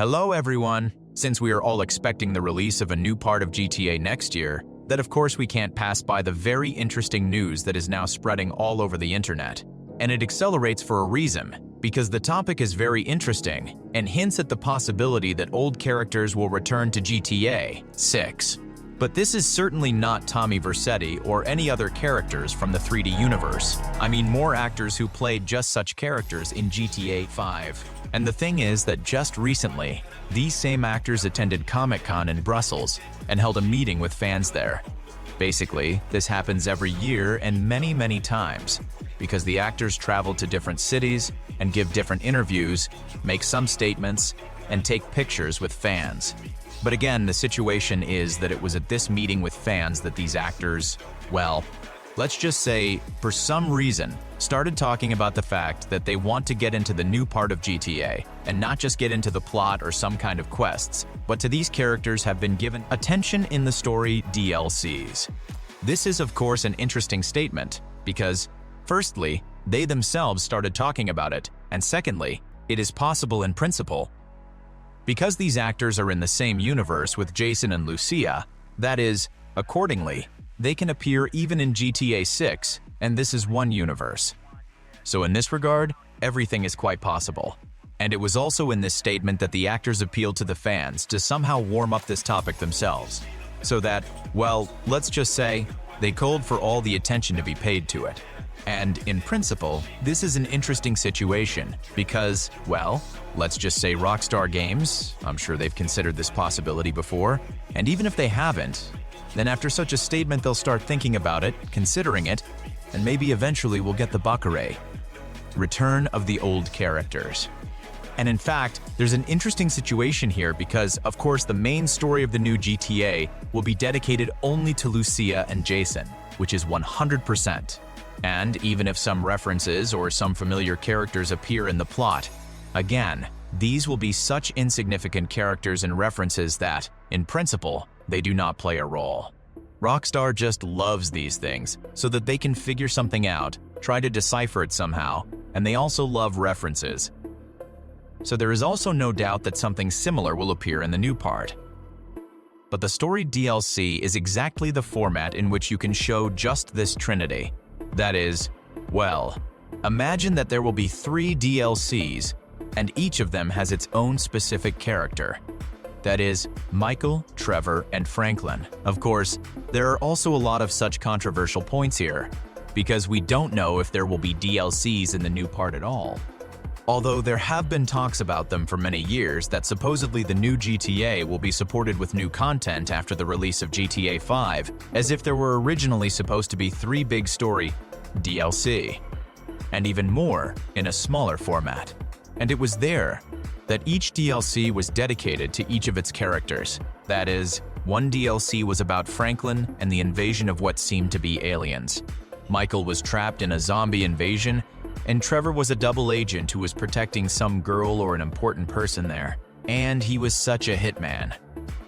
Hello everyone! Since we are all expecting the release of a new part of GTA next year, that of course we can't pass by the very interesting news that is now spreading all over the internet. And it accelerates for a reason, because the topic is very interesting and hints at the possibility that old characters will return to GTA 6. But this is certainly not Tommy Vercetti or any other characters from the 3D universe. I mean more actors who played just such characters in GTA 5. And the thing is that just recently, these same actors attended Comic-Con in Brussels and held a meeting with fans there. Basically, this happens every year and many times, because the actors travel to different cities and give different interviews, make some statements, and take pictures with fans. But again, the situation is that it was at this meeting with fans that these actors, well, let's just say, for some reason, started talking about the fact that they want to get into the new part of GTA, and not just get into the plot or some kind of quests, but to these characters have been given attention in the story DLCs. This is of course an interesting statement, because, firstly, they themselves started talking about it, and secondly, it is possible in principle. Because these actors are in the same universe with Jason and Lucia, that is, accordingly, they can appear even in GTA 6, and this is one universe. So in this regard, everything is quite possible. And it was also in this statement that the actors appealed to the fans to somehow warm up this topic themselves, so that, well, let's just say, they called for all the attention to be paid to it. And in principle, this is an interesting situation because, well, let's just say Rockstar Games, I'm sure they've considered this possibility before, and even if they haven't, then after such a statement they'll start thinking about it, considering it, and maybe eventually we'll get the Baccarat. Return of the old characters. And in fact, there's an interesting situation here because, of course, the main story of the new GTA will be dedicated only to Lucia and Jason, which is 100%. And even if some references or some familiar characters appear in the plot, again, these will be such insignificant characters and references that, in principle, they do not play a role. Rockstar just loves these things so that they can figure something out, try to decipher it somehow, and they also love references. So there is also no doubt that something similar will appear in the new part. But the story DLC is exactly the format in which you can show just this trinity. That is, well, imagine that there will be 3 DLCs, and each of them has its own specific character. That is, Michael, Trevor, and Franklin. Of course, there are also a lot of such controversial points here, because we don't know if there will be DLCs in the new part at all. Although there have been talks about them for many years that supposedly the new GTA will be supported with new content after the release of GTA 5, as if there were originally supposed to be 3 big story DLC, and even more in a smaller format. And it was there that each DLC was dedicated to each of its characters. That is, one DLC was about Franklin and the invasion of what seemed to be aliens. Michael was trapped in a zombie invasion, and Trevor was a double agent who was protecting some girl or an important person there. And he was such a hitman.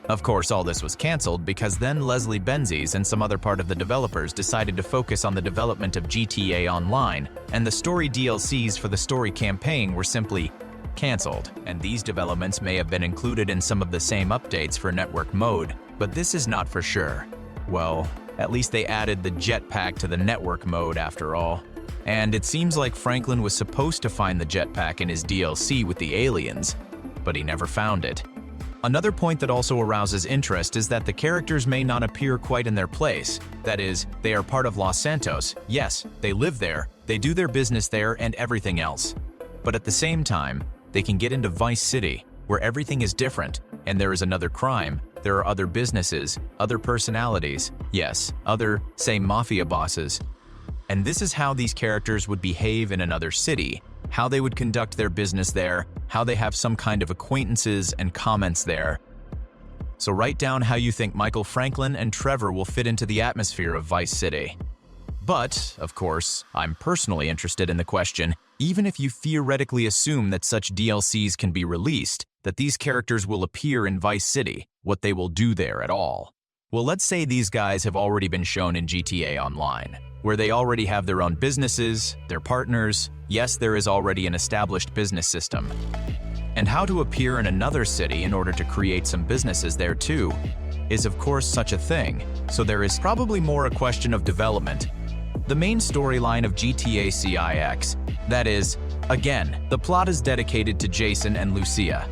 Of course, all this was cancelled because then Leslie Benzies and some other part of the developers decided to focus on the development of GTA Online, and the story DLCs for the story campaign were simply cancelled. And these developments may have been included in some of the same updates for network mode, but this is not for sure. Well, at least they added the jetpack to the network mode after all. And it seems like Franklin was supposed to find the jetpack in his DLC with the aliens, but he never found it. Another point that also arouses interest is that the characters may not appear quite in their place. That is, they are part of Los Santos. Yes, they live there, they do their business there and everything else. But at the same time, they can get into Vice City, where everything is different, and there is another crime, there are other businesses, other personalities, yes, other, say, mafia bosses. And this is how these characters would behave in another city, how they would conduct their business there, how they have some kind of acquaintances and comments there. So write down how you think Michael, Franklin, and Trevor will fit into the atmosphere of Vice City. But, of course, I'm personally interested in the question, even if you theoretically assume that such DLCs can be released, that these characters will appear in Vice City, what they will do there at all. Well, let's say these guys have already been shown in GTA Online, where they already have their own businesses, their partners. Yes, there is already an established business system. And how to appear in another city in order to create some businesses there too is of course such a thing, so there is probably more a question of development. The main storyline of GTA CIX, that is, again, the plot is dedicated to Jason and Lucia.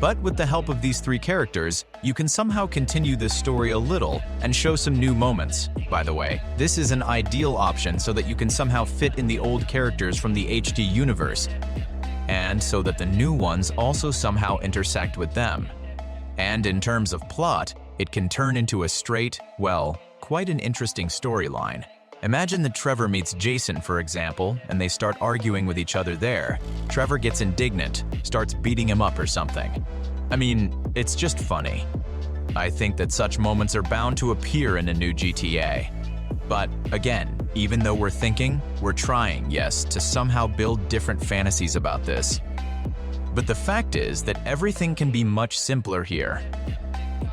But with the help of these three characters, you can somehow continue this story a little and show some new moments. By the way, this is an ideal option so that you can somehow fit in the old characters from the HD universe, and so that the new ones also somehow intersect with them. And in terms of plot, it can turn into a straight, well, quite an interesting storyline. Imagine that Trevor meets Jason, for example, and they start arguing with each other there. Trevor gets indignant, starts beating him up or something. I mean, it's just funny. I think that such moments are bound to appear in a new GTA. But again, even though we're trying, yes, to somehow build different fantasies about this. But the fact is that everything can be much simpler here.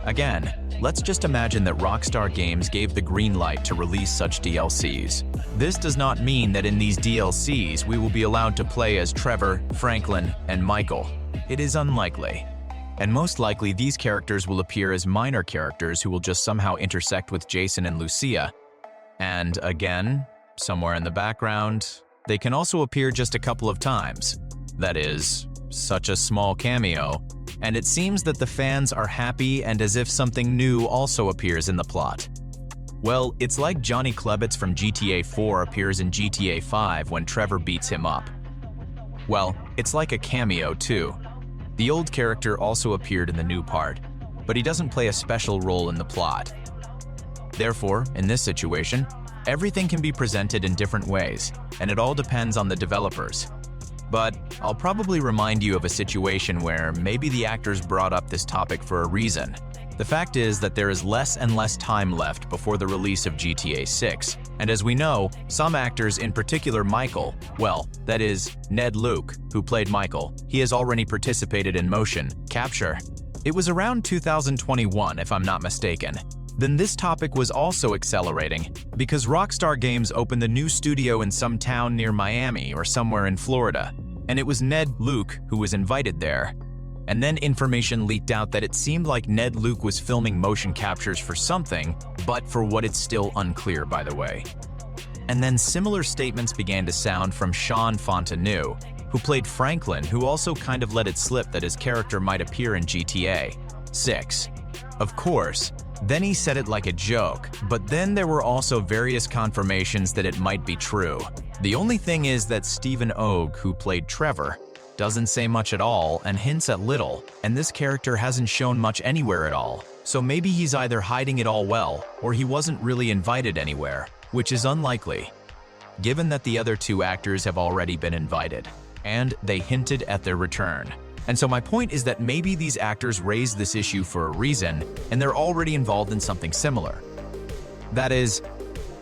Again, let's just imagine that Rockstar Games gave the green light to release such DLCs. This does not mean that in these DLCs we will be allowed to play as Trevor, Franklin, and Michael. It is unlikely. And most likely these characters will appear as minor characters who will just somehow intersect with Jason and Lucia. And again, somewhere in the background, they can also appear just a couple of times. That is, such a small cameo. And it seems that the fans are happy and as if something new also appears in the plot. Well, it's like Johnny Klebitz from GTA 4 appears in GTA 5 when Trevor beats him up. Well, it's like a cameo too. The old character also appeared in the new part, but he doesn't play a special role in the plot. Therefore, in this situation, everything can be presented in different ways, and it all depends on the developers. But I'll probably remind you of a situation where maybe the actors brought up this topic for a reason. The fact is that there is less and less time left before the release of GTA 6, and as we know, some actors, in particular Michael, well, that is, Ned Luke, who played Michael, he has already participated in motion capture. It was around 2021, if I'm not mistaken. Then this topic was also accelerating because Rockstar Games opened a new studio in some town near Miami or somewhere in Florida, and it was Ned Luke who was invited there. And then information leaked out that it seemed like Ned Luke was filming motion captures for something, but for what it's still unclear, by the way. And then similar statements began to sound from Sean Fontaine, who played Franklin, who also kind of let it slip that his character might appear in GTA 6. Of course, then he said it like a joke, but then there were also various confirmations that it might be true. The only thing is that Stephen Ogg, who played Trevor, doesn't say much at all and hints at little, and this character hasn't shown much anywhere at all. So maybe he's either hiding it all well, or he wasn't really invited anywhere, which is unlikely, given that the other two actors have already been invited, and they hinted at their return. And so my point is that maybe these actors raised this issue for a reason, and they're already involved in something similar. That is,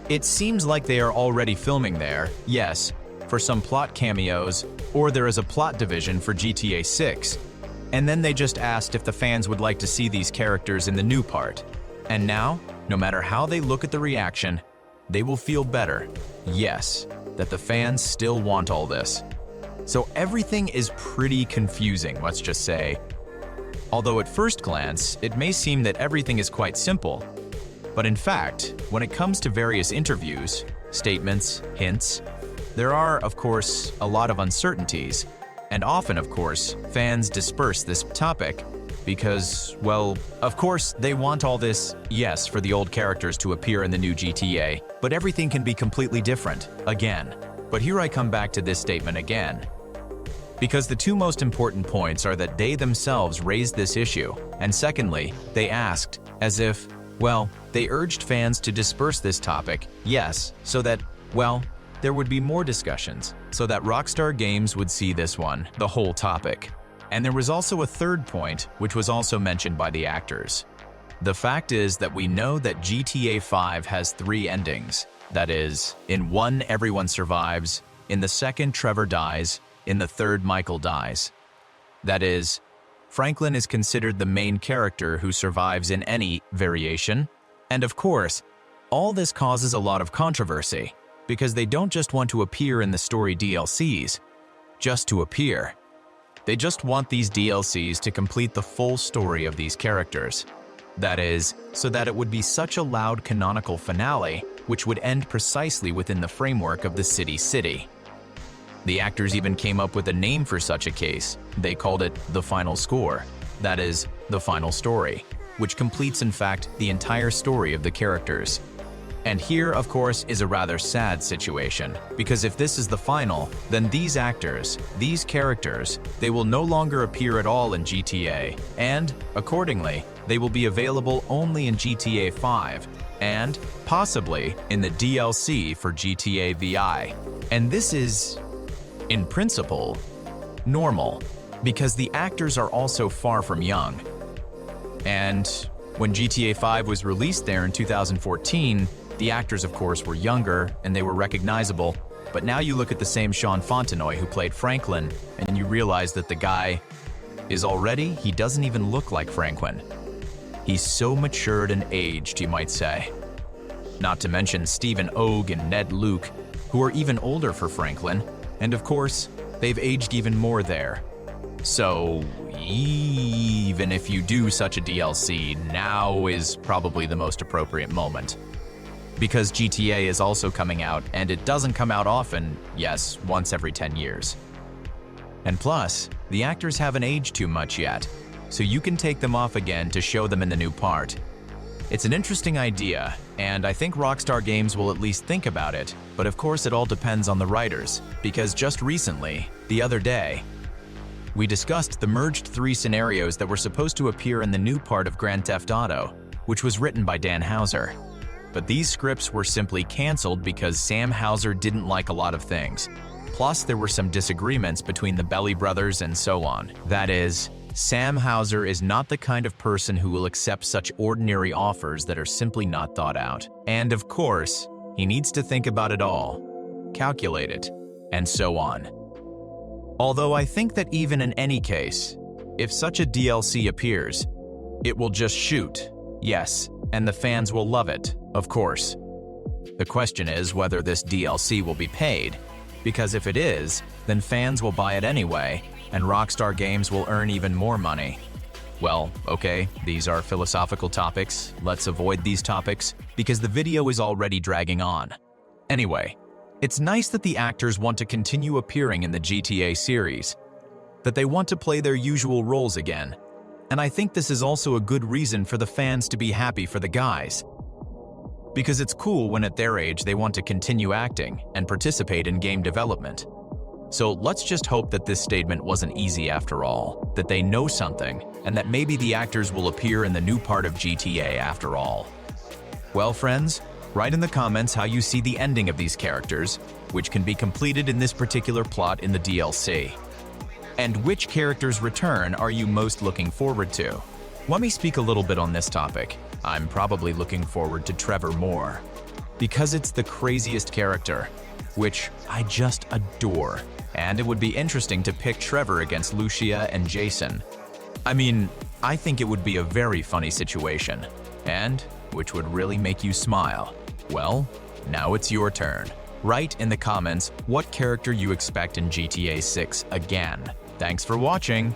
it seems like they are already filming there, yes, for some plot cameos, or there is a plot division for GTA 6. And then they just asked if the fans would like to see these characters in the new part. And now, no matter how they look at the reaction, they will feel better, yes, that the fans still want all this. So everything is pretty confusing, let's just say. Although at first glance, it may seem that everything is quite simple. But in fact, when it comes to various interviews, statements, hints, there are, of course, a lot of uncertainties. And often, of course, fans disperse this topic because, well, of course, they want all this, yes, for the old characters to appear in the new GTA, but everything can be completely different, again. But here I come back to this statement again. Because the two most important points are that they themselves raised this issue, and secondly, they asked, as if, well, they urged fans to disperse this topic, yes, so that, well, there would be more discussions, so that Rockstar Games would see this one, the whole topic. And there was also a third point, which was also mentioned by the actors. The fact is that we know that GTA 5 has 3 endings. That is, in one, everyone survives, in the second, Trevor dies, in the third, Michael dies. That is, Franklin is considered the main character who survives in any variation. And of course, all this causes a lot of controversy, because they don't just want to appear in the story DLCs, just to appear. They just want these DLCs to complete the full story of these characters. That is, so that it would be such a loud canonical finale, which would end precisely within the framework of the city. The actors even came up with a name for such a case. They called it the final score. That is, the final story, which completes in fact the entire story of the characters. And here, of course, is a rather sad situation, because if this is the final, then these actors, these characters, they will no longer appear at all in GTA, and, accordingly, they will be available only in GTA 5, and, possibly, in the DLC for GTA VI. And this is, in principle, normal, because the actors are also far from young. And when GTA 5 was released there in 2014, the actors, of course, were younger and they were recognizable, but now you look at the same Sean Fontenoy who played Franklin, and you realize that the guy he doesn't even look like Franklin. He's so matured and aged, you might say. Not to mention Stephen Ogg and Ned Luke, who are even older for Franklin, and of course, they've aged even more there. So, even if you do such a DLC, now is probably the most appropriate moment. Because GTA is also coming out, and it doesn't come out often, yes, once every 10 years. And plus, the actors haven't aged too much yet, so you can take them off again to show them in the new part. It's an interesting idea, and I think Rockstar Games will at least think about it, but of course it all depends on the writers, because just recently, the other day, we discussed the merged 3 scenarios that were supposed to appear in the new part of Grand Theft Auto, which was written by Dan Houser. But these scripts were simply cancelled because Sam Houser didn't like a lot of things. Plus, there were some disagreements between the Belly brothers and so on. That is, Sam Houser is not the kind of person who will accept such ordinary offers that are simply not thought out. And of course, he needs to think about it all, calculate it, and so on. Although I think that even in any case, if such a DLC appears, it will just shoot, yes, and the fans will love it, of course. The question is whether this DLC will be paid, because if it is, then fans will buy it anyway, and Rockstar Games will earn even more money. Well, okay, these are philosophical topics. Let's avoid these topics, because the video is already dragging on. Anyway, it's nice that the actors want to continue appearing in the GTA series, that they want to play their usual roles again, and I think this is also a good reason for the fans to be happy for the guys. Because it's cool when at their age they want to continue acting and participate in game development. So let's just hope that this statement wasn't easy after all, that they know something, and that maybe the actors will appear in the new part of GTA after all. Well, friends, write in the comments how you see the ending of these characters, which can be completed in this particular plot in the DLC. And which character's return are you most looking forward to? Let me speak a little bit on this topic. I'm probably looking forward to Trevor more, because it's the craziest character, which I just adore. And it would be interesting to pick Trevor against Lucia and Jason. I mean, I think it would be a very funny situation, and which would really make you smile. Well, now it's your turn. Write in the comments what character you expect in GTA 6 again. Thanks for watching.